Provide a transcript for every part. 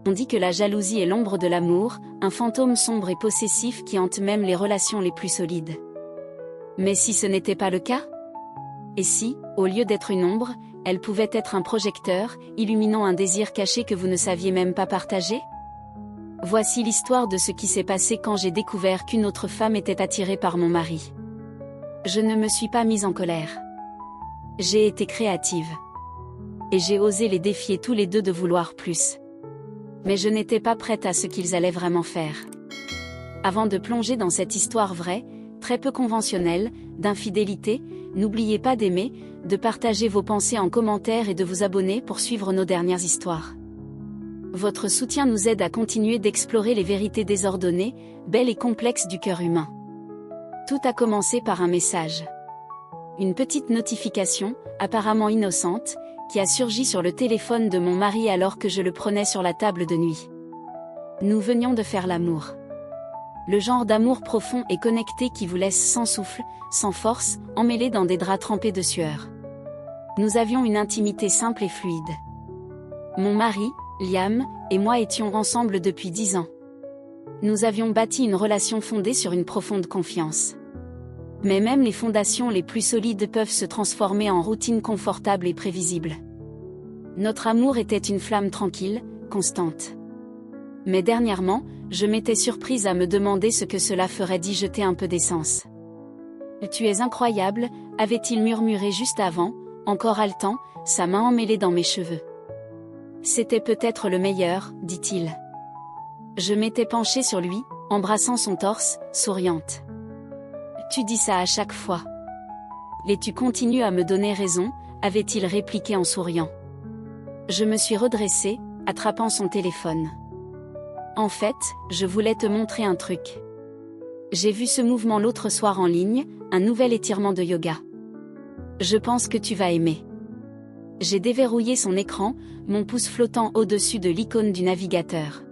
On dit que la jalousie est l'ombre de l'amour, un fantôme sombre et possessif qui hante même les relations les plus solides. Mais si ce n'était pas le cas? Et si, au lieu d'être une ombre, elle pouvait être un projecteur, illuminant un désir caché que vous ne saviez même pas partager? Voici l'histoire de ce qui s'est passé quand j'ai découvert qu'une autre femme était attirée par mon mari. Je ne me suis pas mise en colère. J'ai été créative. Et j'ai osé les défier tous les deux de vouloir plus. Mais je n'étais pas prête à ce qu'ils allaient vraiment faire. Avant de plonger dans cette histoire vraie, très peu conventionnelle, d'infidélité, n'oubliez pas d'aimer, de partager vos pensées en commentaire et de vous abonner pour suivre nos dernières histoires. Votre soutien nous aide à continuer d'explorer les vérités désordonnées, belles et complexes du cœur humain. Tout a commencé par un message. Une petite notification, apparemment innocente, qui a surgi sur le téléphone de mon mari alors que je le prenais sur la table de nuit. Nous venions de faire l'amour. Le genre d'amour profond et connecté qui vous laisse sans souffle, sans force, emmêlé dans des draps trempés de sueur. Nous avions une intimité simple et fluide. Mon mari, Liam, et moi étions ensemble depuis 10 ans. Nous avions bâti une relation fondée sur une profonde confiance. Mais même les fondations les plus solides peuvent se transformer en routine confortable et prévisible. Notre amour était une flamme tranquille, constante. Mais dernièrement, je m'étais surprise à me demander ce que cela ferait d'y jeter un peu d'essence. « Tu es incroyable », avait-il murmuré juste avant, encore haletant, sa main emmêlée dans mes cheveux. C'était peut-être le meilleur, dit-il. Je m'étais penchée sur lui, embrassant son torse, souriante. Tu dis ça à chaque fois. Et tu continues à me donner raison, avait-il répliqué en souriant. Je me suis redressée, attrapant son téléphone. En fait, je voulais te montrer un truc. J'ai vu ce mouvement l'autre soir en ligne, un nouvel étirement de yoga. Je pense que tu vas aimer. J'ai déverrouillé son écran, mon pouce flottant au-dessus de l'icône du navigateur.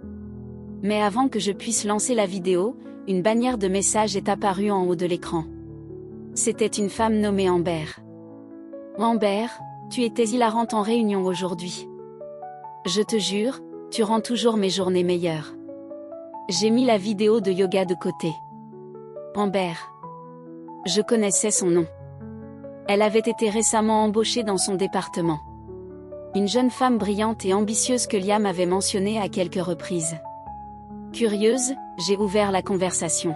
Mais avant que je puisse lancer la vidéo, une bannière de message est apparue en haut de l'écran. C'était une femme nommée Amber. Amber, tu étais hilarante en réunion aujourd'hui. Je te jure, tu rends toujours mes journées meilleures. J'ai mis la vidéo de yoga de côté. Amber. Je connaissais son nom. Elle avait été récemment embauchée dans son département. Une jeune femme brillante et ambitieuse que Liam avait mentionnée à quelques reprises. Curieuse, j'ai ouvert la conversation.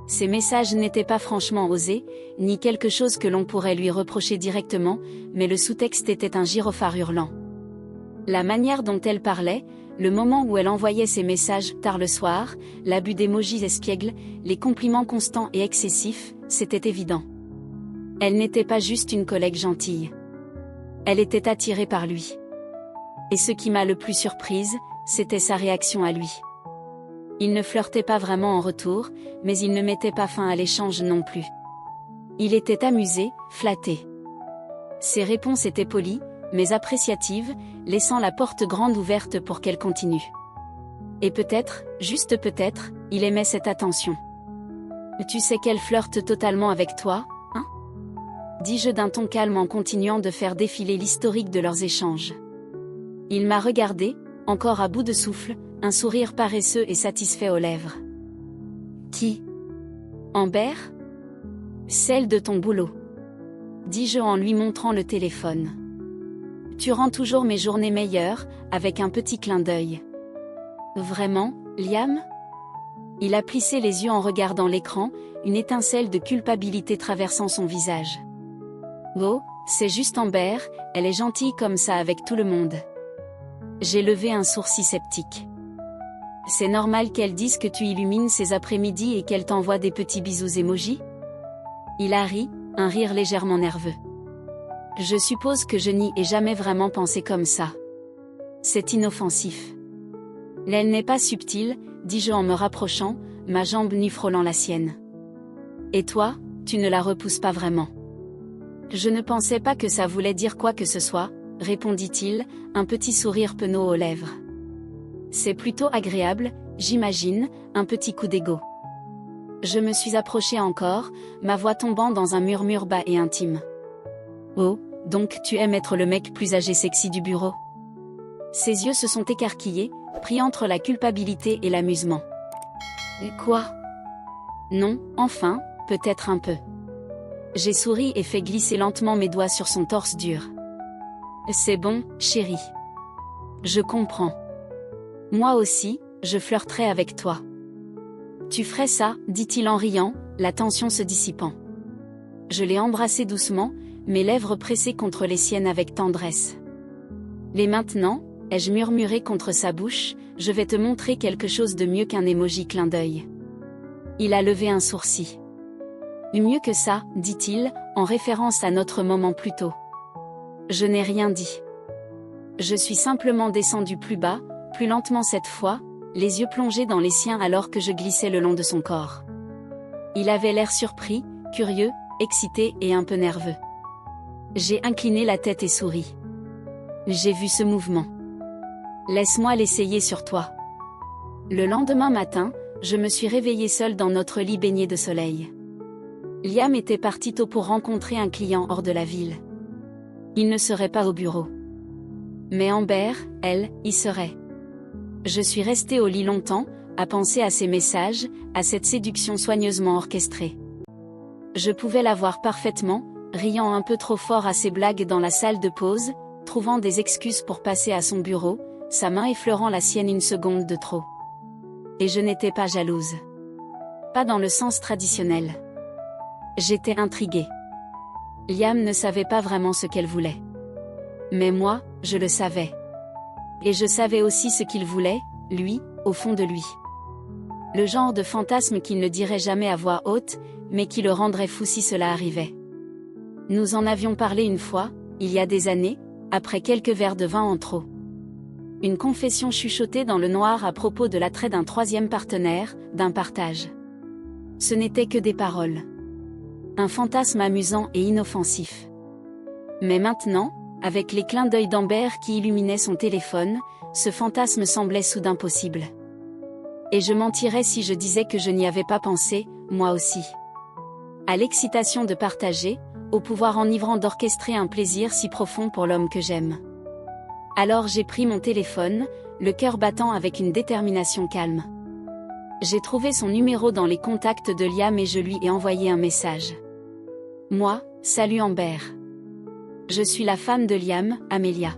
Ces messages n'étaient pas franchement osés, ni quelque chose que l'on pourrait lui reprocher directement, mais le sous-texte était un gyrophare hurlant. La manière dont elle parlait, le moment où elle envoyait ses messages tard le soir, l'abus d'émojis espiègles, les compliments constants et excessifs, c'était évident. Elle n'était pas juste une collègue gentille. Elle était attirée par lui. Et ce qui m'a le plus surprise, c'était sa réaction à lui. Il ne flirtait pas vraiment en retour, mais il ne mettait pas fin à l'échange non plus. Il était amusé, flatté. Ses réponses étaient polies, mais appréciatives, laissant la porte grande ouverte pour qu'elle continue. Et peut-être, juste peut-être, il aimait cette attention. Tu sais qu'elle flirte totalement avec toi, hein? Dis-je d'un ton calme en continuant de faire défiler l'historique de leurs échanges. Il m'a regardé, encore à bout de souffle, un sourire paresseux et satisfait aux lèvres. Qui? Amber? Celle de ton boulot. Dis-je en lui montrant le téléphone. Tu rends toujours mes journées meilleures, avec un petit clin d'œil. Vraiment, Liam? Il a plissé les yeux en regardant l'écran, une étincelle de culpabilité traversant son visage. Oh, c'est juste Amber, elle est gentille comme ça avec tout le monde. J'ai levé un sourcil sceptique. C'est normal qu'elle dise que tu illumines ses après-midi et qu'elle t'envoie des petits bisous émojis? Il a ri, un rire légèrement nerveux. Je suppose que je n'y ai jamais vraiment pensé comme ça. C'est inoffensif. Elle n'est pas subtile, dis-je en me rapprochant, ma jambe nue frôlant la sienne. Et toi, tu ne la repousses pas vraiment. Je ne pensais pas que ça voulait dire quoi que ce soit, répondit-il, un petit sourire penaud aux lèvres. C'est plutôt agréable, j'imagine, un petit coup d'ego. Je me suis approchée encore, ma voix tombant dans un murmure bas et intime. Oh, donc tu aimes être le mec plus âgé sexy du bureau? Ses yeux se sont écarquillés, pris entre la culpabilité et l'amusement. Quoi? Non, enfin, peut-être un peu. J'ai souri et fait glisser lentement mes doigts sur son torse dur. C'est bon, chérie. Je comprends. Moi aussi, je flirterai avec toi. Tu ferais ça, dit-il en riant, la tension se dissipant. Je l'ai embrassé doucement, mes lèvres pressées contre les siennes avec tendresse. Les maintenant, ai-je murmuré contre sa bouche, je vais te montrer quelque chose de mieux qu'un émoji clin d'œil. Il a levé un sourcil. Mieux que ça, dit-il, en référence à notre moment plus tôt. Je n'ai rien dit. Je suis simplement descendu plus bas, plus lentement cette fois, les yeux plongés dans les siens alors que je glissais le long de son corps. Il avait l'air surpris, curieux, excité et un peu nerveux. J'ai incliné la tête et souri. J'ai vu ce mouvement. Laisse-moi l'essayer sur toi. Le lendemain matin, je me suis réveillée seule dans notre lit baigné de soleil. Liam était parti tôt pour rencontrer un client hors de la ville. Il ne serait pas au bureau. Mais Amber, elle, y serait. Je suis restée au lit longtemps, à penser à ces messages, à cette séduction soigneusement orchestrée. Je pouvais la voir parfaitement, riant un peu trop fort à ses blagues dans la salle de pause, trouvant des excuses pour passer à son bureau, sa main effleurant la sienne une seconde de trop. Et je n'étais pas jalouse. Pas dans le sens traditionnel. J'étais intriguée. Liam ne savait pas vraiment ce qu'elle voulait. Mais moi, je le savais. Et je savais aussi ce qu'il voulait, lui, au fond de lui. Le genre de fantasme qu'il ne dirait jamais à voix haute, mais qui le rendrait fou si cela arrivait. Nous en avions parlé une fois, il y a des années, après quelques verres de vin en trop. Une confession chuchotée dans le noir à propos de l'attrait d'un troisième partenaire, d'un partage. Ce n'était que des paroles. Un fantasme amusant et inoffensif. Mais maintenant, avec les clins d'œil d'Amber qui illuminaient son téléphone, ce fantasme semblait soudain possible. Et je mentirais si je disais que je n'y avais pas pensé, moi aussi. À l'excitation de partager, au pouvoir enivrant d'orchestrer un plaisir si profond pour l'homme que j'aime. Alors j'ai pris mon téléphone, le cœur battant avec une détermination calme. J'ai trouvé son numéro dans les contacts de Liam et je lui ai envoyé un message. Moi, salut Amber. Je suis la femme de Liam, Amelia.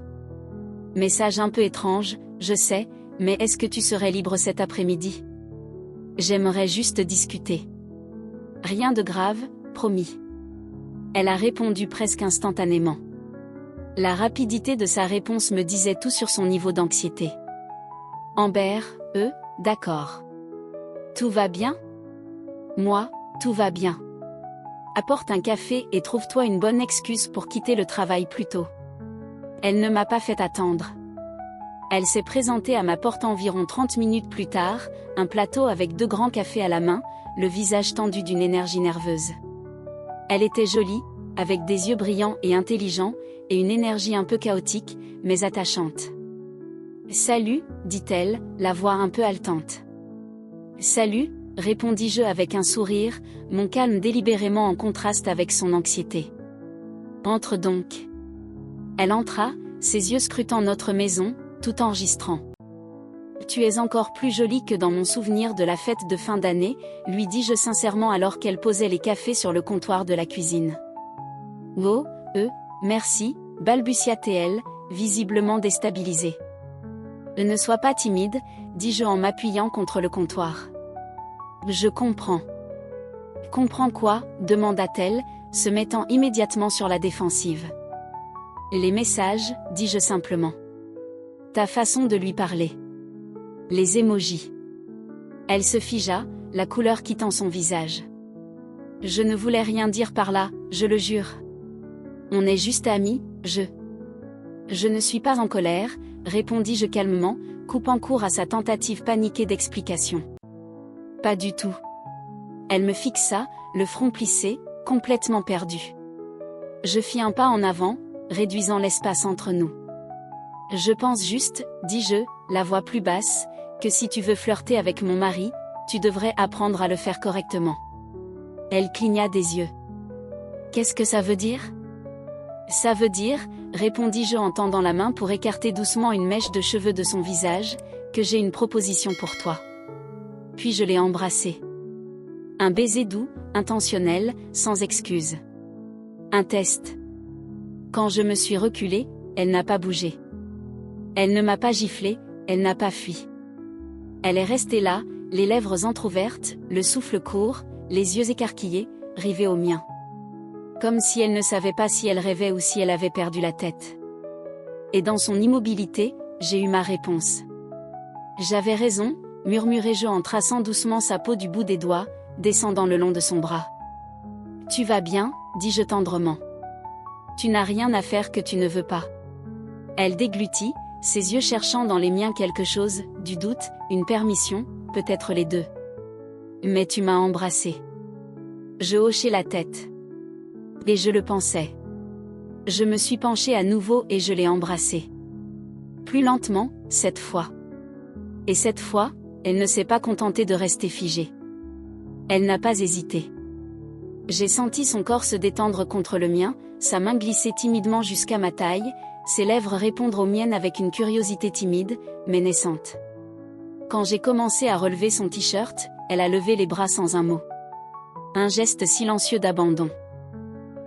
Message un peu étrange, je sais, mais est-ce que tu serais libre cet après-midi? J'aimerais juste discuter. Rien de grave, promis. Elle a répondu presque instantanément. La rapidité de sa réponse me disait tout sur son niveau d'anxiété. Amber, d'accord. Tout va bien? Moi, tout va bien. Apporte un café et trouve-toi une bonne excuse pour quitter le travail plus tôt. Elle ne m'a pas fait attendre. Elle s'est présentée à ma porte environ 30 minutes plus tard, un plateau avec 2 grands cafés à la main, le visage tendu d'une énergie nerveuse. Elle était jolie, avec des yeux brillants et intelligents, et une énergie un peu chaotique, mais attachante. Salut, dit-elle, la voix un peu haletante. Salut, répondis-je avec un sourire, mon calme délibérément en contraste avec son anxiété. Entre donc. Elle entra, ses yeux scrutant notre maison, tout enregistrant. Tu es encore plus jolie que dans mon souvenir de la fête de fin d'année, lui dis-je sincèrement alors qu'elle posait les cafés sur le comptoir de la cuisine. Oh, merci, balbutia-t-elle, visiblement déstabilisée. Ne sois pas timide, dis-je en m'appuyant contre le comptoir. Je comprends. Comprends quoi? Demanda-t-elle, se mettant immédiatement sur la défensive. Les messages, dis-je simplement. Ta façon de lui parler. Les émojis. Elle se figea, la couleur quittant son visage. Je ne voulais rien dire par là, je le jure. On est juste amis, Je ne suis pas en colère, répondis-je calmement, coupant court à sa tentative paniquée d'explication. Pas du tout. Elle me fixa, le front plissé, complètement perdu. Je fis un pas en avant, réduisant l'espace entre nous. Je pense juste, dis-je, la voix plus basse, que si tu veux flirter avec mon mari, tu devrais apprendre à le faire correctement. Elle cligna des yeux. Qu'est-ce que ça veut dire? Ça veut dire, répondis-je en tendant la main pour écarter doucement une mèche de cheveux de son visage, que j'ai une proposition pour toi. Puis je l'ai embrassée. Un baiser doux, intentionnel, sans excuse. Un test. Quand je me suis reculée, elle n'a pas bougé. Elle ne m'a pas giflé, elle n'a pas fui. Elle est restée là, les lèvres entr'ouvertes, le souffle court, les yeux écarquillés, rivés aux miens. Comme si elle ne savait pas si elle rêvait ou si elle avait perdu la tête. Et dans son immobilité, j'ai eu ma réponse. J'avais raison, murmurai-je en traçant doucement sa peau du bout des doigts, descendant le long de son bras. Tu vas bien, dis-je tendrement. Tu n'as rien à faire que tu ne veux pas. Elle déglutit, ses yeux cherchant dans les miens quelque chose, du doute, une permission, peut-être les deux. Mais tu m'as embrassé. Je hochai la tête. Et je le pensais. Je me suis penchée à nouveau et je l'ai embrassée. Plus lentement, cette fois. Et cette fois, elle ne s'est pas contentée de rester figée. Elle n'a pas hésité. J'ai senti son corps se détendre contre le mien, sa main glisser timidement jusqu'à ma taille, ses lèvres répondre aux miennes avec une curiosité timide, mais naissante. Quand j'ai commencé à relever son t-shirt, elle a levé les bras sans un mot. Un geste silencieux d'abandon.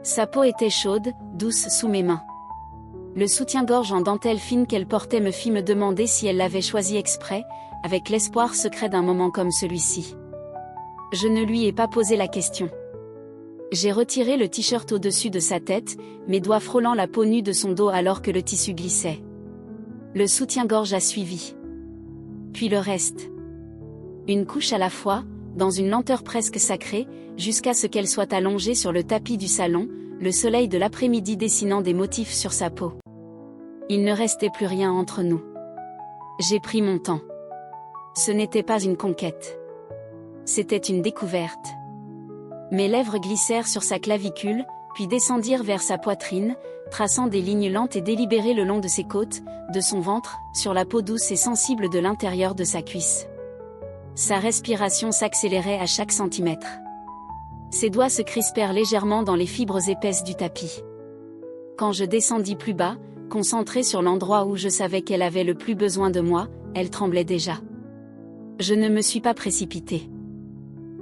Sa peau était chaude, douce sous mes mains. Le soutien-gorge en dentelle fine qu'elle portait me fit me demander si elle l'avait choisi exprès, avec l'espoir secret d'un moment comme celui-ci. Je ne lui ai pas posé la question. J'ai retiré le t-shirt au-dessus de sa tête, mes doigts frôlant la peau nue de son dos alors que le tissu glissait. Le soutien-gorge a suivi. Puis le reste. Une couche à la fois, dans une lenteur presque sacrée, jusqu'à ce qu'elle soit allongée sur le tapis du salon, le soleil de l'après-midi dessinant des motifs sur sa peau. Il ne restait plus rien entre nous. J'ai pris mon temps. Ce n'était pas une conquête. C'était une découverte. Mes lèvres glissèrent sur sa clavicule, puis descendirent vers sa poitrine, traçant des lignes lentes et délibérées le long de ses côtes, de son ventre, sur la peau douce et sensible de l'intérieur de sa cuisse. Sa respiration s'accélérait à chaque centimètre. Ses doigts se crispèrent légèrement dans les fibres épaisses du tapis. Quand je descendis plus bas, concentrée sur l'endroit où je savais qu'elle avait le plus besoin de moi, elle tremblait déjà. Je ne me suis pas précipitée.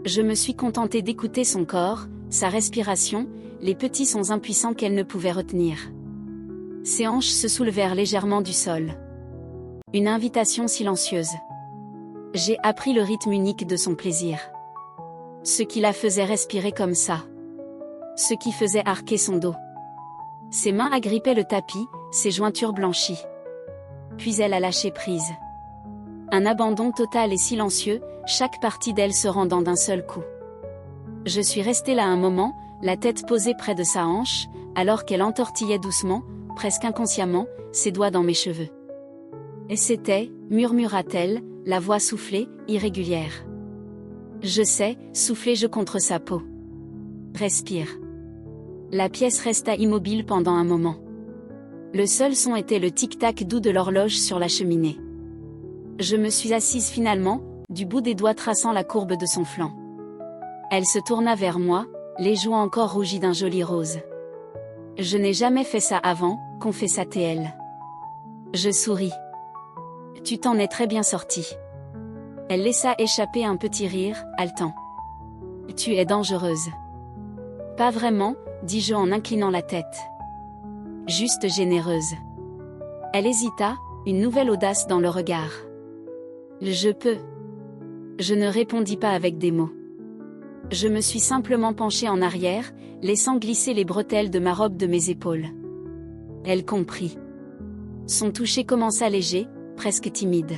Je me suis contentée d'écouter son corps, sa respiration, les petits sons impuissants qu'elle ne pouvait retenir. Ses hanches se soulevèrent légèrement du sol. Une invitation silencieuse. J'ai appris le rythme unique de son plaisir. Ce qui la faisait respirer comme ça. Ce qui faisait arquer son dos. Ses mains agrippaient le tapis, ses jointures blanchies. Puis elle a lâché prise. Un abandon total et silencieux, chaque partie d'elle se rendant d'un seul coup. Je suis restée là un moment, la tête posée près de sa hanche, alors qu'elle entortillait doucement, presque inconsciemment, ses doigts dans mes cheveux. Et c'était, murmura-t-elle, la voix soufflée, irrégulière. Je sais, soufflai-je contre sa peau. Respire. La pièce resta immobile pendant un moment. Le seul son était le tic-tac doux de l'horloge sur la cheminée. Je me suis assise finalement, du bout des doigts traçant la courbe de son flanc. Elle se tourna vers moi, les joues encore rougies d'un joli rose. Je n'ai jamais fait ça avant, confessa-t-elle. Je souris. Tu t'en es très bien sortie. Elle laissa échapper un petit rire, haletant. Tu es dangereuse. Pas vraiment, dis-je en inclinant la tête. Juste généreuse. Elle hésita, une nouvelle audace dans le regard. Je peux. Je ne répondis pas avec des mots. Je me suis simplement penchée en arrière, laissant glisser les bretelles de ma robe de mes épaules. Elle comprit. Son toucher commença léger, presque timide.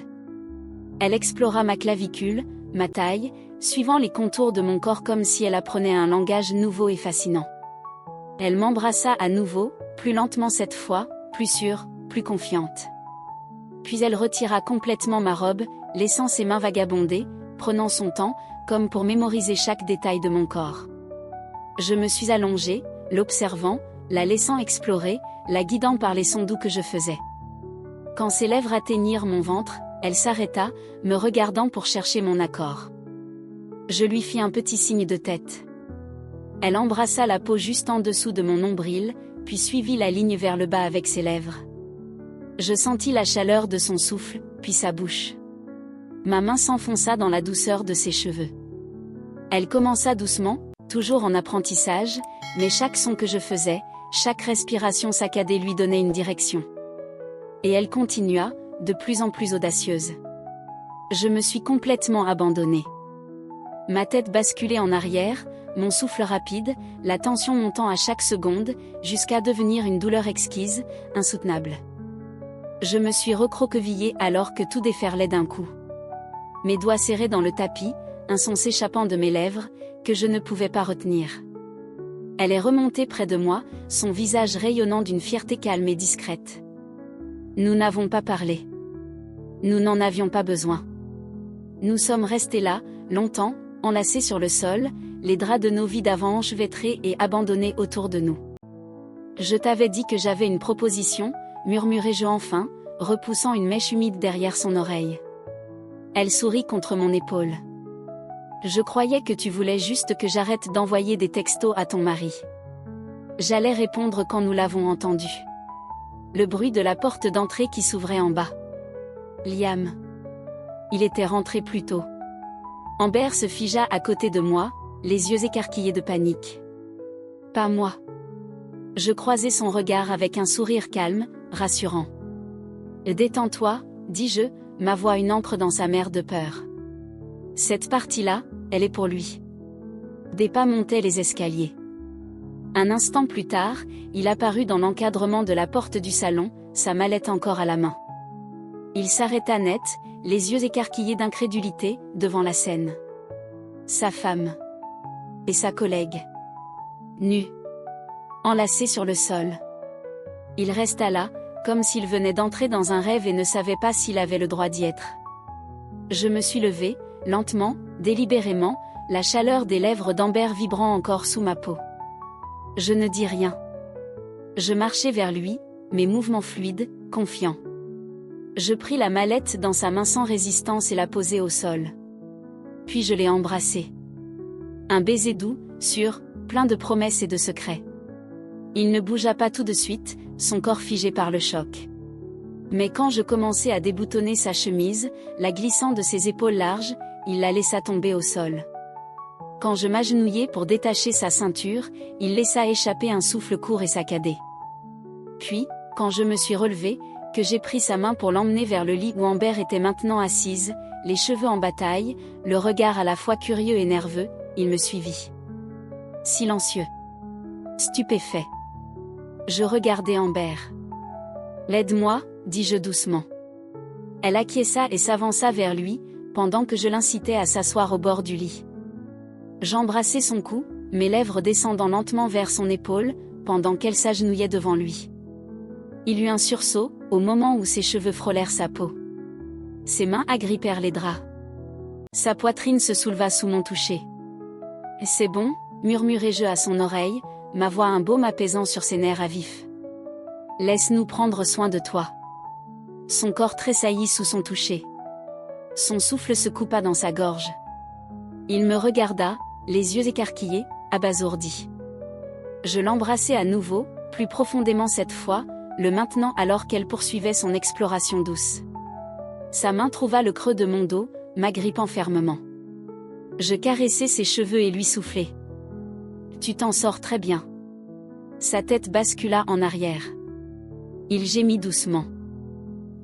Elle explora ma clavicule, ma taille, suivant les contours de mon corps comme si elle apprenait un langage nouveau et fascinant. Elle m'embrassa à nouveau, plus lentement cette fois, plus sûre, plus confiante. Puis elle retira complètement ma robe, laissant ses mains vagabonder, prenant son temps, comme pour mémoriser chaque détail de mon corps. Je me suis allongée, l'observant, la laissant explorer, la guidant par les sons doux que je faisais. Quand ses lèvres atteignirent mon ventre, elle s'arrêta, me regardant pour chercher mon accord. Je lui fis un petit signe de tête. Elle embrassa la peau juste en dessous de mon nombril, puis suivit la ligne vers le bas avec ses lèvres. Je sentis la chaleur de son souffle, puis sa bouche. Ma main s'enfonça dans la douceur de ses cheveux. Elle commença doucement, toujours en apprentissage, mais chaque son que je faisais, chaque respiration saccadée lui donnait une direction. Et elle continua, de plus en plus audacieuse. Je me suis complètement abandonnée. Ma tête basculait en arrière, mon souffle rapide, la tension montant à chaque seconde, jusqu'à devenir une douleur exquise, insoutenable. Je me suis recroquevillée alors que tout déferlait d'un coup. Mes doigts serrés dans le tapis, un son s'échappant de mes lèvres, que je ne pouvais pas retenir. Elle est remontée près de moi, son visage rayonnant d'une fierté calme et discrète. Nous n'avons pas parlé. Nous n'en avions pas besoin. Nous sommes restés là, longtemps, enlacés sur le sol, les draps de nos vies d'avant enchevêtrés et abandonnés autour de nous. Je t'avais dit que j'avais une proposition, murmurai-je enfin, repoussant une mèche humide derrière son oreille. Elle sourit contre mon épaule. Je croyais que tu voulais juste que j'arrête d'envoyer des textos à ton mari. J'allais répondre quand nous l'avons entendu. Le bruit de la porte d'entrée qui s'ouvrait en bas. Liam. Il était rentré plus tôt. Amber se figea à côté de moi, les yeux écarquillés de panique. Pas moi. Je croisai son regard avec un sourire calme, rassurant. Détends-toi, dis-je, ma voix une encre dans sa mer de peur. Cette partie-là, elle est pour lui. Des pas montaient les escaliers. Un instant plus tard, il apparut dans l'encadrement de la porte du salon, sa mallette encore à la main. Il s'arrêta net, les yeux écarquillés d'incrédulité, devant la scène. Sa femme. Et sa collègue. Nue. Enlacés sur le sol. Il resta là, comme s'il venait d'entrer dans un rêve et ne savait pas s'il avait le droit d'y être. Je me suis levée, lentement, délibérément, la chaleur des lèvres d'Amber vibrant encore sous ma peau. Je ne dis rien. Je marchai vers lui, mes mouvements fluides, confiants. Je pris la mallette dans sa main sans résistance et la posai au sol. Puis je l'ai embrassé. Un baiser doux, sûr, plein de promesses et de secrets. Il ne bougea pas tout de suite, son corps figé par le choc. Mais quand je commençai à déboutonner sa chemise, la glissant de ses épaules larges, il la laissa tomber au sol. Quand je m'agenouillai pour détacher sa ceinture, il laissa échapper un souffle court et saccadé. Puis, quand je me suis relevée, que j'ai pris sa main pour l'emmener vers le lit où Amber était maintenant assise, les cheveux en bataille, le regard à la fois curieux et nerveux, il me suivit. Silencieux. Stupéfait. Je regardais Amber. « L'aide-moi » dis-je doucement. Elle acquiesça et s'avança vers lui, pendant que je l'incitais à s'asseoir au bord du lit. J'embrassai son cou, mes lèvres descendant lentement vers son épaule, pendant qu'elle s'agenouillait devant lui. Il eut un sursaut, au moment où ses cheveux frôlèrent sa peau. Ses mains agrippèrent les draps. Sa poitrine se souleva sous mon toucher. « C'est bon » murmurai-je à son oreille, ma voix un baume apaisant sur ses nerfs à vif. « Laisse-nous prendre soin de toi. » Son corps tressaillit sous son toucher. Son souffle se coupa dans sa gorge. Il me regarda, les yeux écarquillés, abasourdi. Je l'embrassai à nouveau, plus profondément cette fois, le maintenant alors qu'elle poursuivait son exploration douce. Sa main trouva le creux de mon dos, m'agrippant fermement. Je caressai ses cheveux et lui soufflai. « Tu t'en sors très bien. » Sa tête bascula en arrière. Il gémit doucement.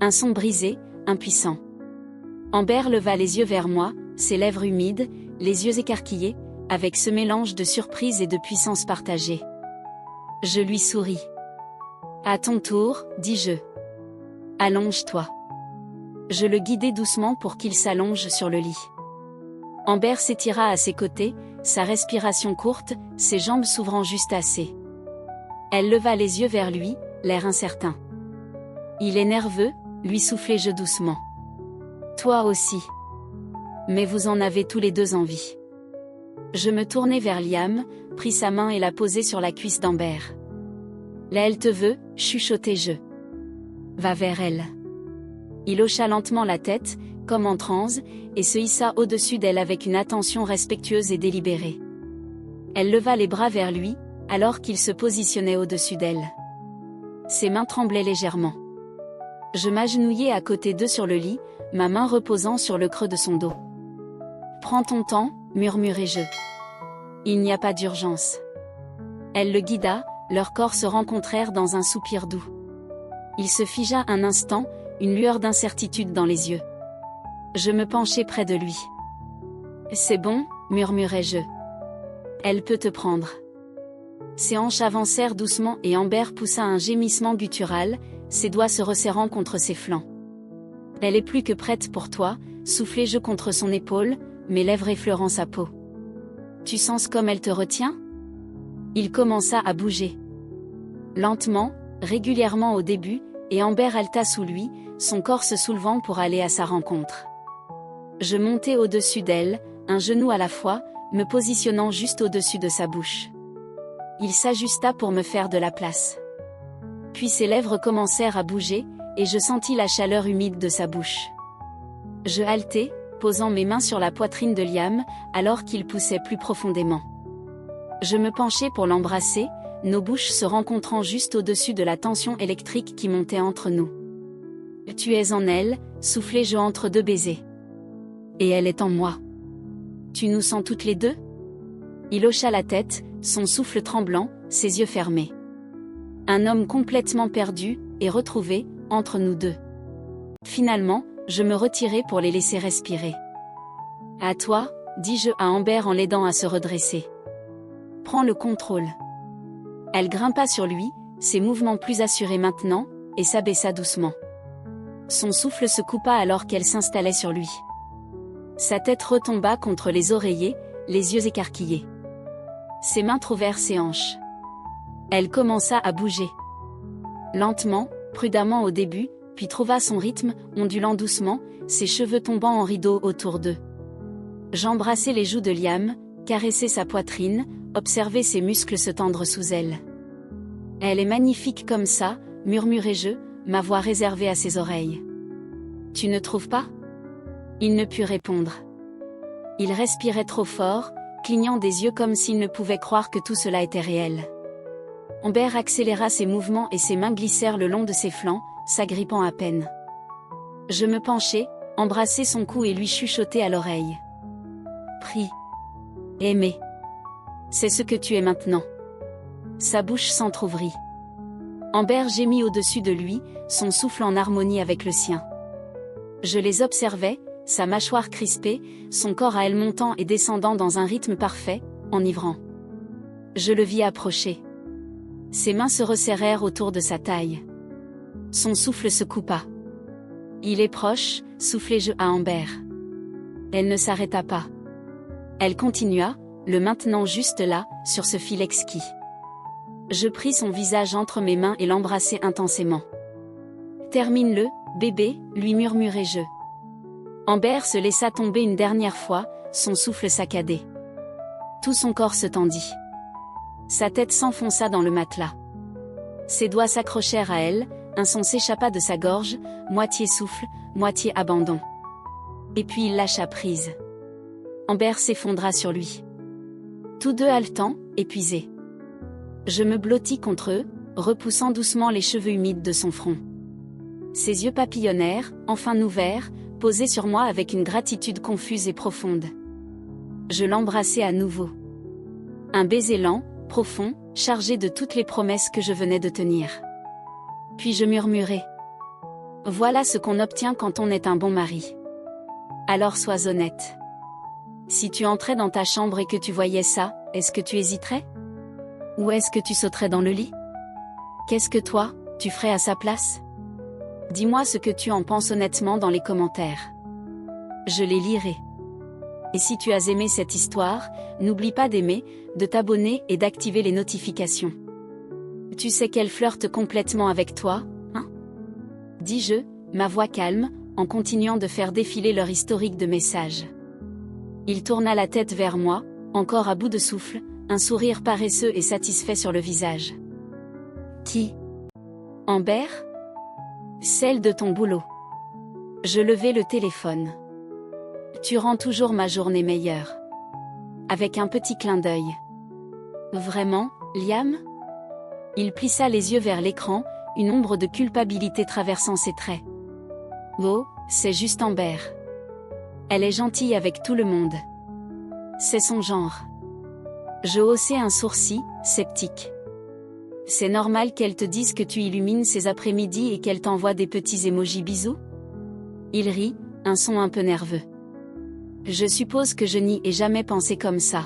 Un son brisé, impuissant. Amber leva les yeux vers moi, ses lèvres humides, les yeux écarquillés, avec ce mélange de surprise et de puissance partagée. Je lui souris. « À ton tour, dis-je. Allonge-toi. » Je le guidai doucement pour qu'il s'allonge sur le lit. Amber s'étira à ses côtés, sa respiration courte, ses jambes s'ouvrant juste assez. Elle leva les yeux vers lui, l'air incertain. « Il est nerveux » lui soufflai-je doucement. « Toi aussi. Mais vous en avez tous les deux envie. » Je me tournai vers Liam, pris sa main et la posai sur la cuisse d'Amber. « Là elle te veut » chuchotai-je. « Va vers elle. » Il hocha lentement la tête, comme en transe, et se hissa au-dessus d'elle avec une attention respectueuse et délibérée. Elle leva les bras vers lui, alors qu'il se positionnait au-dessus d'elle. Ses mains tremblaient légèrement. Je m'agenouillai à côté d'eux sur le lit, ma main reposant sur le creux de son dos. Prends ton temps, murmurai-je. Il n'y a pas d'urgence. Elle le guida, leurs corps se rencontrèrent dans un soupir doux. Il se figea un instant, une lueur d'incertitude dans les yeux. Je me penchai près de lui. C'est bon, murmurai-je. Elle peut te prendre. Ses hanches avancèrent doucement et Amber poussa un gémissement guttural, ses doigts se resserrant contre ses flancs. Elle est plus que prête pour toi, soufflai-je contre son épaule, mes lèvres effleurant sa peau. Tu sens comme elle te retient? Il commença à bouger. Lentement, régulièrement au début, et Amber haleta sous lui, son corps se soulevant pour aller à sa rencontre. Je montai au-dessus d'elle, un genou à la fois, me positionnant juste au-dessus de sa bouche. Il s'ajusta pour me faire de la place. Puis ses lèvres commencèrent à bouger, et je sentis la chaleur humide de sa bouche. Je haletai, posant mes mains sur la poitrine de Liam, alors qu'il poussait plus profondément. Je me penchai pour l'embrasser, nos bouches se rencontrant juste au-dessus de la tension électrique qui montait entre nous. Tu es en elle, soufflai-je entre deux baisers. Et elle est en moi. Tu nous sens toutes les deux? Il hocha la tête, son souffle tremblant, ses yeux fermés. Un homme complètement perdu, et retrouvé, entre nous deux. Finalement, je me retirai pour les laisser respirer. À toi, dis-je à Amber en l'aidant à se redresser. Prends le contrôle. Elle grimpa sur lui, ses mouvements plus assurés maintenant, et s'abaissa doucement. Son souffle se coupa alors qu'elle s'installait sur lui. Sa tête retomba contre les oreillers, les yeux écarquillés. Ses mains trouvèrent ses hanches. Elle commença à bouger. Lentement, prudemment au début, puis trouva son rythme, ondulant doucement, ses cheveux tombant en rideaux autour d'eux. J'embrassai les joues de Liam, caressai sa poitrine, observai ses muscles se tendre sous elle. Elle est magnifique comme ça, murmurai-je, ma voix réservée à ses oreilles. Tu ne trouves pas? Il ne put répondre. Il respirait trop fort, clignant des yeux comme s'il ne pouvait croire que tout cela était réel. Amber accéléra ses mouvements et ses mains glissèrent le long de ses flancs, s'agrippant à peine. Je me penchai, embrassai son cou et lui chuchotai à l'oreille. Prie. Aimé. C'est ce que tu es maintenant. Sa bouche s'entr'ouvrit. Amber gémit au-dessus de lui, son souffle en harmonie avec le sien. Je les observais, sa mâchoire crispée, son corps à elle montant et descendant dans un rythme parfait, enivrant. Je le vis approcher. Ses mains se resserrèrent autour de sa taille. Son souffle se coupa. Il est proche, soufflai-je à Amber. Elle ne s'arrêta pas. Elle continua, le maintenant juste là, sur ce fil exquis. Je pris son visage entre mes mains et l'embrassai intensément. Termine-le, bébé, lui murmurai-je. Amber se laissa tomber une dernière fois, son souffle saccadé. Tout son corps se tendit. Sa tête s'enfonça dans le matelas. Ses doigts s'accrochèrent à elle, un son s'échappa de sa gorge, moitié souffle, moitié abandon. Et puis il lâcha prise. Amber s'effondra sur lui. Tous deux haletants, épuisés. Je me blottis contre eux, repoussant doucement les cheveux humides de son front. Ses yeux papillonnèrent, enfin ouverts, posés sur moi avec une gratitude confuse et profonde. Je l'embrassai à nouveau. Un baiser lent, profond, chargé de toutes les promesses que je venais de tenir. Puis je murmurai. Voilà ce qu'on obtient quand on est un bon mari. Alors sois honnête. Si tu entrais dans ta chambre et que tu voyais ça, est-ce que tu hésiterais? Ou est-ce que tu sauterais dans le lit? Qu'est-ce que toi, tu ferais à sa place? Dis-moi ce que tu en penses honnêtement dans les commentaires. Je les lirai. Et si tu as aimé cette histoire, n'oublie pas d'aimer, de t'abonner et d'activer les notifications. Tu sais qu'elle flirte complètement avec toi, hein? Dis-je, ma voix calme, en continuant de faire défiler leur historique de messages. Il tourna la tête vers moi, encore à bout de souffle, un sourire paresseux et satisfait sur le visage. Qui? Amber? Celle de ton boulot. Je levai le téléphone. Tu rends toujours ma journée meilleure. Avec un petit clin d'œil. Vraiment, Liam? Il plissa les yeux vers l'écran, une ombre de culpabilité traversant ses traits. Oh, C'est juste Amber. Elle est gentille avec tout le monde. C'est son genre. Je haussai un sourcil, sceptique. C'est normal qu'elle te dise que tu illumines ses après-midi et qu'elle t'envoie des petits émojis bisous? Il rit, un son un peu nerveux. Je suppose que je n'y ai jamais pensé comme ça.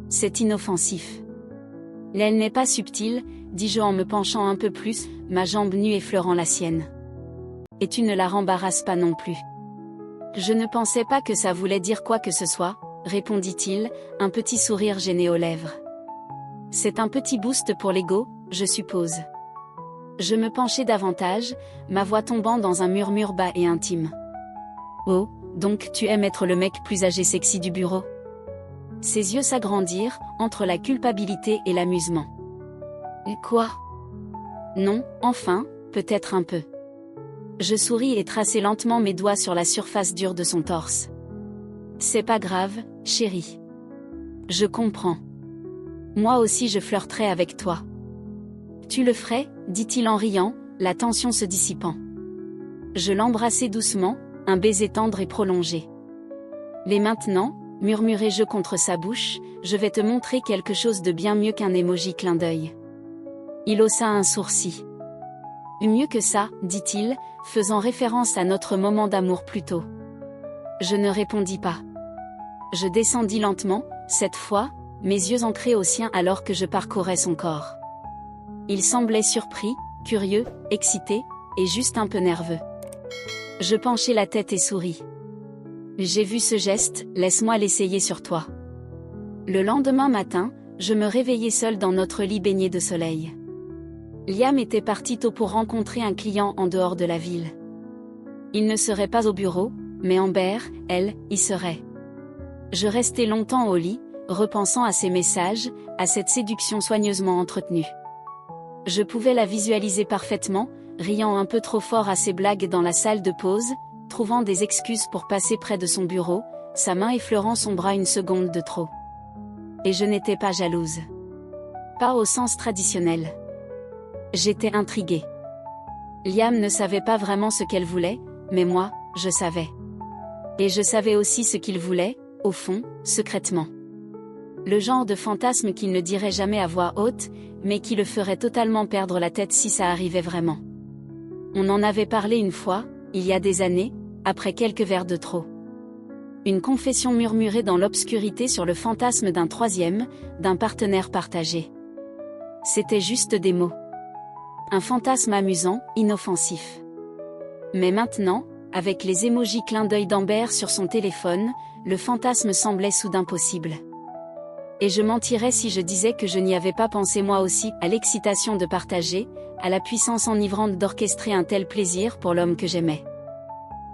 C'est inoffensif. Elle n'est pas subtile, dis-je en me penchant un peu plus, ma jambe nue effleurant la sienne. Et tu ne la rembarrasses pas non plus. Je ne pensais pas que ça voulait dire quoi que ce soit, répondit-il, un petit sourire gêné aux lèvres. C'est un petit boost pour l'ego, je suppose. Je me penchai davantage, ma voix tombant dans un murmure bas et intime. Oh, donc tu aimes être le mec plus âgé sexy du bureau? Ses yeux s'agrandirent, entre la culpabilité et l'amusement. Et quoi? Non, enfin, peut-être un peu. Je souris et traçai lentement mes doigts sur la surface dure de son torse. C'est pas grave, chérie. Je comprends. Moi aussi je flirterais avec toi. Tu le ferais, dit-il en riant, la tension se dissipant. Je l'embrassai doucement, un baiser tendre et prolongé. Les maintenant, murmurai-je contre sa bouche, je vais te montrer quelque chose de bien mieux qu'un émoji clin d'œil. Il haussa un sourcil. Mieux que ça, dit-il, faisant référence à notre moment d'amour plus tôt. Je ne répondis pas. Je descendis lentement, cette fois, mes yeux ancrés aux siens alors que je parcourais son corps. Il semblait surpris, curieux, excité, et juste un peu nerveux. Je penchai la tête et souris. J'ai vu ce geste, laisse-moi l'essayer sur toi. Le lendemain matin, je me réveillai seule dans notre lit baigné de soleil. Liam était parti tôt pour rencontrer un client en dehors de la ville. Il ne serait pas au bureau, mais Amber, elle, y serait. Je restai longtemps au lit, repensant à ses messages, à cette séduction soigneusement entretenue. Je pouvais la visualiser parfaitement, riant un peu trop fort à ses blagues dans la salle de pause, trouvant des excuses pour passer près de son bureau, sa main effleurant son bras une seconde de trop. Et je n'étais pas jalouse. Pas au sens traditionnel. J'étais intriguée. Liam ne savait pas vraiment ce qu'elle voulait, mais moi, je savais. Et je savais aussi ce qu'il voulait, au fond, secrètement. Le genre de fantasme qu'il ne dirait jamais à voix haute, mais qui le ferait totalement perdre la tête si ça arrivait vraiment. On en avait parlé une fois, il y a des années, après quelques verres de trop. Une confession murmurée dans l'obscurité sur le fantasme d'un troisième, d'un partenaire partagé. C'était juste des mots. Un fantasme amusant, inoffensif. Mais maintenant, avec les émojis clin d'œil d'Amber sur son téléphone, le fantasme semblait soudain possible. Et je mentirais si je disais que je n'y avais pas pensé moi aussi, à l'excitation de partager, à la puissance enivrante d'orchestrer un tel plaisir pour l'homme que j'aimais.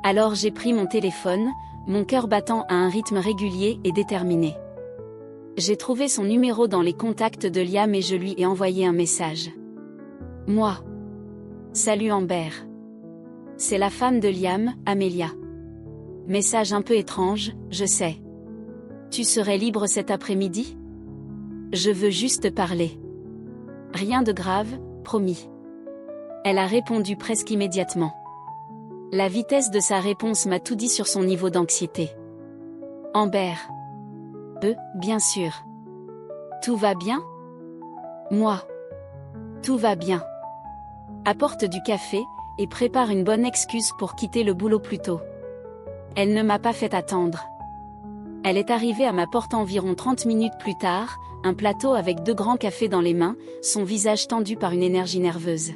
Alors j'ai pris mon téléphone, mon cœur battant à un rythme régulier et déterminé. J'ai trouvé son numéro dans les contacts de Liam et je lui ai envoyé un message. Moi. Salut Amber. C'est la femme de Liam, Amelia. Message un peu étrange, je sais. Tu serais libre cet après-midi? Je veux juste parler. Rien de grave, promis. Elle a répondu presque immédiatement. La vitesse de sa réponse m'a tout dit sur son niveau d'anxiété. Amber. Bien sûr. Tout va bien? Moi. Tout va bien. Apporte du café, et prépare une bonne excuse pour quitter le boulot plus tôt. Elle ne m'a pas fait attendre. Elle est arrivée à ma porte environ 30 minutes plus tard, un plateau avec 2 grands cafés dans les mains, son visage tendu par une énergie nerveuse.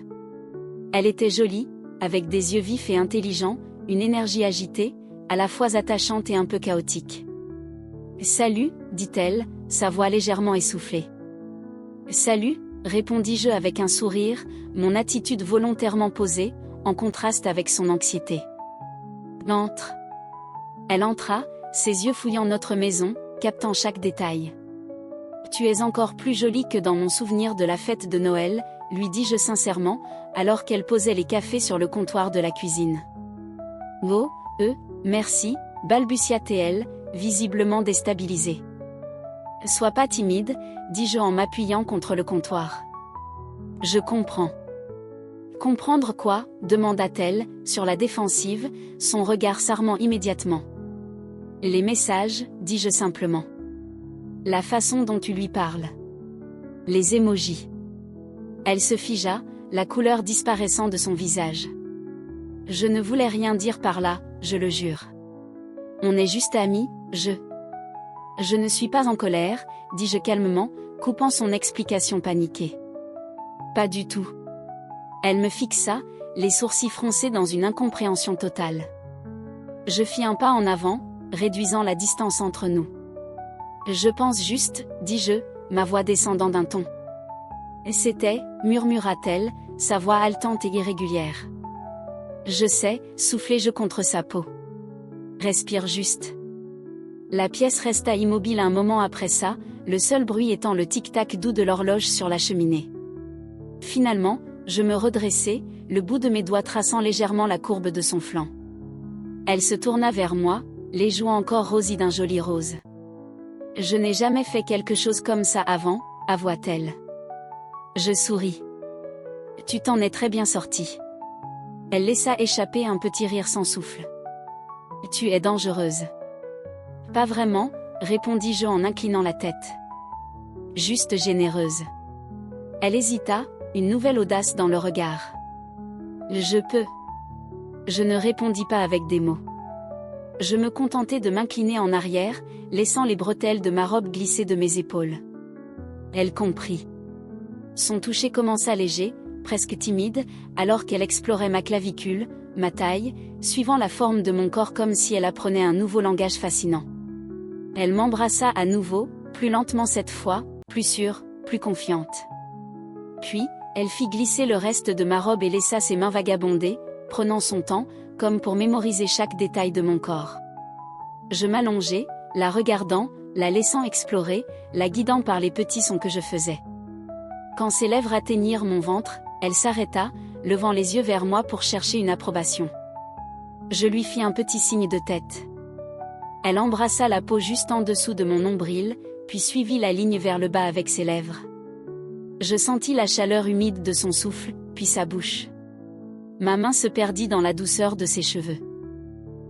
Elle était jolie, avec des yeux vifs et intelligents, une énergie agitée, à la fois attachante et un peu chaotique. Salut, dit-elle, sa voix légèrement essoufflée. Salut, répondis-je avec un sourire, mon attitude volontairement posée, en contraste avec son anxiété. Entre. Elle entra, ses yeux fouillant notre maison, captant chaque détail. Tu es encore plus jolie que dans mon souvenir de la fête de Noël, lui dis-je sincèrement, alors qu'elle posait les cafés sur le comptoir de la cuisine. Oh, merci, balbutia-t-elle, visiblement déstabilisée. Sois pas timide, dis-je en m'appuyant contre le comptoir. Je comprends. Comprendre quoi demanda-t-elle, sur la défensive, son regard s'armant immédiatement. Les messages, dis-je simplement. La façon dont tu lui parles. Les émojis. Elle se figea, la couleur disparaissant de son visage. Je ne voulais rien dire par là, je le jure. On est juste amis, Je ne suis pas en colère, dis-je calmement, coupant son explication paniquée. Pas du tout. Elle me fixa, les sourcils froncés dans une incompréhension totale. Je fis un pas en avant, réduisant la distance entre nous. Je pense juste, dis-je, ma voix descendant d'un ton. C'était, murmura-t-elle, sa voix haletante et irrégulière. Je sais, soufflai-je contre sa peau. Respire juste. La pièce resta immobile un moment après ça, le seul bruit étant le tic-tac doux de l'horloge sur la cheminée. Finalement, je me redressai, le bout de mes doigts traçant légèrement la courbe de son flanc. Elle se tourna vers moi, les joues encore rosies d'un joli rose. Je n'ai jamais fait quelque chose comme ça avant, avoua-t-elle. Je souris. Tu t'en es très bien sortie. Elle laissa échapper un petit rire sans souffle. Tu es dangereuse. Pas vraiment, répondis-je en inclinant la tête. Juste généreuse. Elle hésita, une nouvelle audace dans le regard. Je peux. Je ne répondis pas avec des mots. Je me contentai de m'incliner en arrière, laissant les bretelles de ma robe glisser de mes épaules. Elle comprit. Son toucher commença léger, presque timide, alors qu'elle explorait ma clavicule, ma taille, suivant la forme de mon corps comme si elle apprenait un nouveau langage fascinant. Elle m'embrassa à nouveau, plus lentement cette fois, plus sûre, plus confiante. Puis, elle fit glisser le reste de ma robe et laissa ses mains vagabonder, prenant son temps, comme pour mémoriser chaque détail de mon corps. Je m'allongeai, la regardant, la laissant explorer, la guidant par les petits sons que je faisais. Quand ses lèvres atteignirent mon ventre, elle s'arrêta, levant les yeux vers moi pour chercher une approbation. Je lui fis un petit signe de tête. Elle embrassa la peau juste en dessous de mon nombril, puis suivit la ligne vers le bas avec ses lèvres. Je sentis la chaleur humide de son souffle, puis sa bouche. Ma main se perdit dans la douceur de ses cheveux.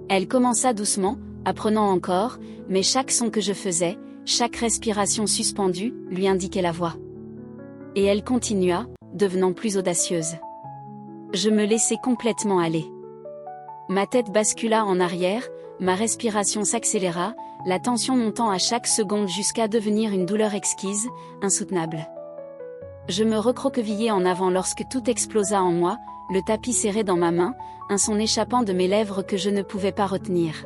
Elle commença doucement, apprenant encore, mais chaque son que je faisais, chaque respiration suspendue, lui indiquait la voie. Et elle continua, devenant plus audacieuse. Je me laissai complètement aller. Ma tête bascula en arrière, ma respiration s'accéléra, la tension montant à chaque seconde jusqu'à devenir une douleur exquise, insoutenable. Je me recroquevillai en avant lorsque tout explosa en moi, le tapis serré dans ma main, un son échappant de mes lèvres que je ne pouvais pas retenir.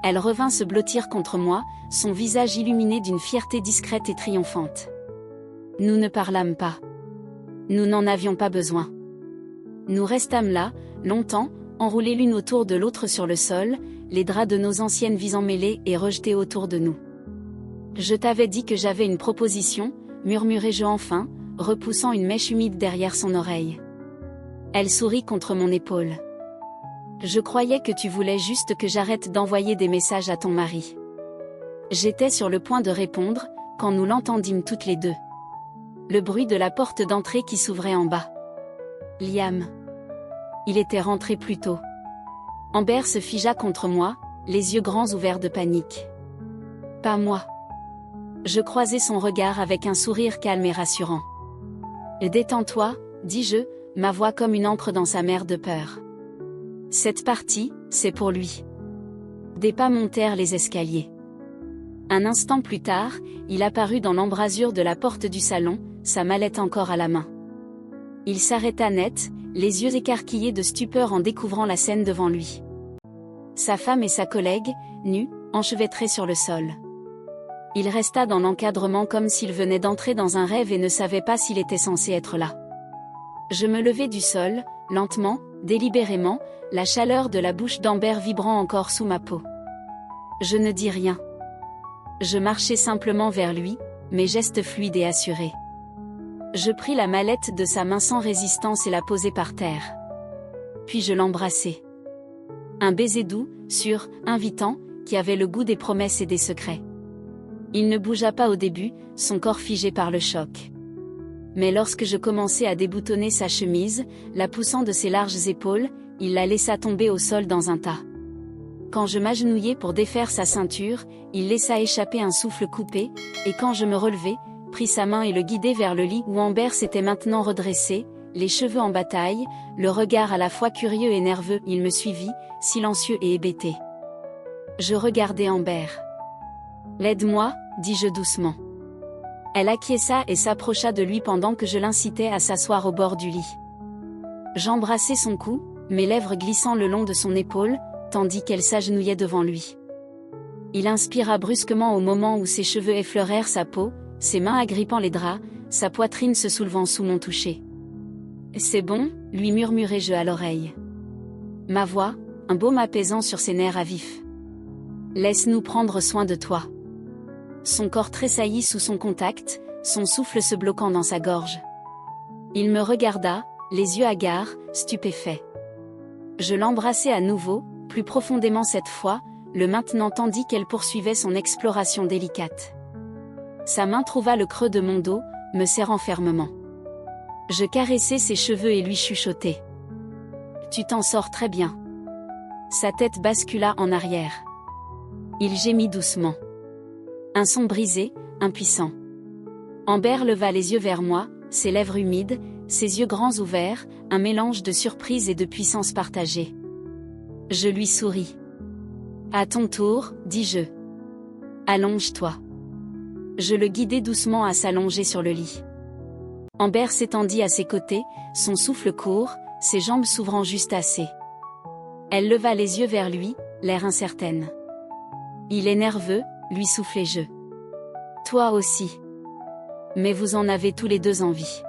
Elle revint se blottir contre moi, son visage illuminé d'une fierté discrète et triomphante. Nous ne parlâmes pas. Nous n'en avions pas besoin. Nous restâmes là, longtemps, enroulés l'une autour de l'autre sur le sol, les draps de nos anciennes vies emmêlés et rejetés autour de nous. Je t'avais dit que j'avais une proposition, murmurai-je enfin, repoussant une mèche humide derrière son oreille. Elle sourit contre mon épaule. Je croyais que tu voulais juste que j'arrête d'envoyer des messages à ton mari. J'étais sur le point de répondre, quand nous l'entendîmes toutes les deux. Le bruit de la porte d'entrée qui s'ouvrait en bas. Liam. Il était rentré plus tôt. Amber se figea contre moi, les yeux grands ouverts de panique. Pas moi. Je croisai son regard avec un sourire calme et rassurant. Détends-toi, dis-je, ma voix comme une encre dans sa mer de peur. Cette partie, c'est pour lui. Des pas montèrent les escaliers. Un instant plus tard, il apparut dans l'embrasure de la porte du salon, sa mallette encore à la main. Il s'arrêta net, les yeux écarquillés de stupeur en découvrant la scène devant lui. Sa femme et sa collègue, nues, enchevêtrées sur le sol. Il resta dans l'encadrement comme s'il venait d'entrer dans un rêve et ne savait pas s'il était censé être là. Je me levai du sol, lentement, délibérément, la chaleur de la bouche d'Amber vibrant encore sous ma peau. Je ne dis rien. Je marchai simplement vers lui, mes gestes fluides et assurés. Je pris la mallette de sa main sans résistance et la posai par terre. Puis je l'embrassai. Un baiser doux, sûr, invitant, qui avait le goût des promesses et des secrets. Il ne bougea pas au début, son corps figé par le choc. Mais lorsque je commençai à déboutonner sa chemise, la poussant de ses larges épaules, il la laissa tomber au sol dans un tas. Quand je m'agenouillai pour défaire sa ceinture, il laissa échapper un souffle coupé, et quand je me relevai, prit sa main et le guidai vers le lit où Amber s'était maintenant redressé, les cheveux en bataille, le regard à la fois curieux et nerveux. Il me suivit, silencieux et hébété. Je regardai Amber. « L'aide-moi, dis-je doucement. » Elle acquiesça et s'approcha de lui pendant que je l'incitais à s'asseoir au bord du lit. J'embrassai son cou, mes lèvres glissant le long de son épaule, tandis qu'elle s'agenouillait devant lui. Il inspira brusquement au moment où ses cheveux effleurèrent sa peau, ses mains agrippant les draps, sa poitrine se soulevant sous mon toucher. « C'est bon, lui murmurai-je à l'oreille. Ma voix, un baume apaisant sur ses nerfs à vif. Laisse-nous prendre soin de toi. Son corps tressaillit sous son contact, son souffle se bloquant dans sa gorge. Il me regarda, les yeux hagards, stupéfait. Je l'embrassai à nouveau, plus profondément cette fois, le maintenant tandis qu'elle poursuivait son exploration délicate. Sa main trouva le creux de mon dos, me serrant fermement. Je caressai ses cheveux et lui chuchotai. « Tu t'en sors très bien. » Sa tête bascula en arrière. Il gémit doucement. Un son brisé, impuissant. Amber leva les yeux vers moi, ses lèvres humides, ses yeux grands ouverts, un mélange de surprise et de puissance partagée. Je lui souris. « À ton tour, dis-je. Allonge-toi. » Je le guidai doucement à s'allonger sur le lit. Amber s'étendit à ses côtés, son souffle court, ses jambes s'ouvrant juste assez. Elle leva les yeux vers lui, l'air incertaine. « Il est nerveux, lui soufflai-je. Toi aussi. Mais vous en avez tous les deux envie. »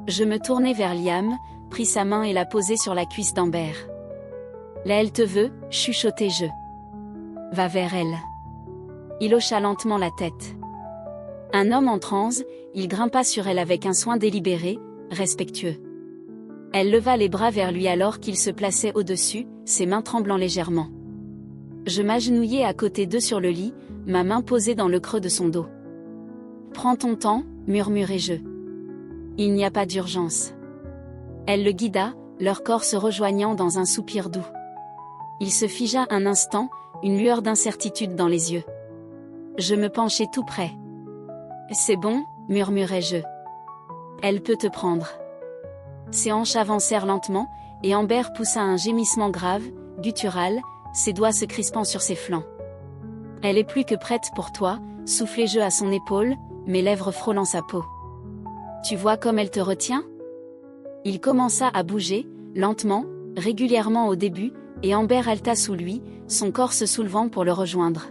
Je me tournai vers Liam, pris sa main et la posai sur la cuisse d'Amber. « Là elle te veut, chuchotai-je. Va vers elle. » Il hocha lentement la tête. Un homme en transe, il grimpa sur elle avec un soin délibéré, respectueux. Elle leva les bras vers lui alors qu'il se plaçait au-dessus, ses mains tremblant légèrement. Je m'agenouillai à côté d'eux sur le lit, ma main posée dans le creux de son dos. « Prends ton temps, murmurai-je. Il n'y a pas d'urgence. » Elle le guida, leur corps se rejoignant dans un soupir doux. Il se figea un instant, une lueur d'incertitude dans les yeux. Je me penchai tout près. « C'est bon, murmurai-je. Elle peut te prendre. » Ses hanches avancèrent lentement, et Amber poussa un gémissement grave, guttural, ses doigts se crispant sur ses flancs. « Elle est plus que prête pour toi, soufflai-je à son épaule, mes lèvres frôlant sa peau. Tu vois comme elle te retient ? » Il commença à bouger, lentement, régulièrement au début, et Amber haleta sous lui, son corps se soulevant pour le rejoindre.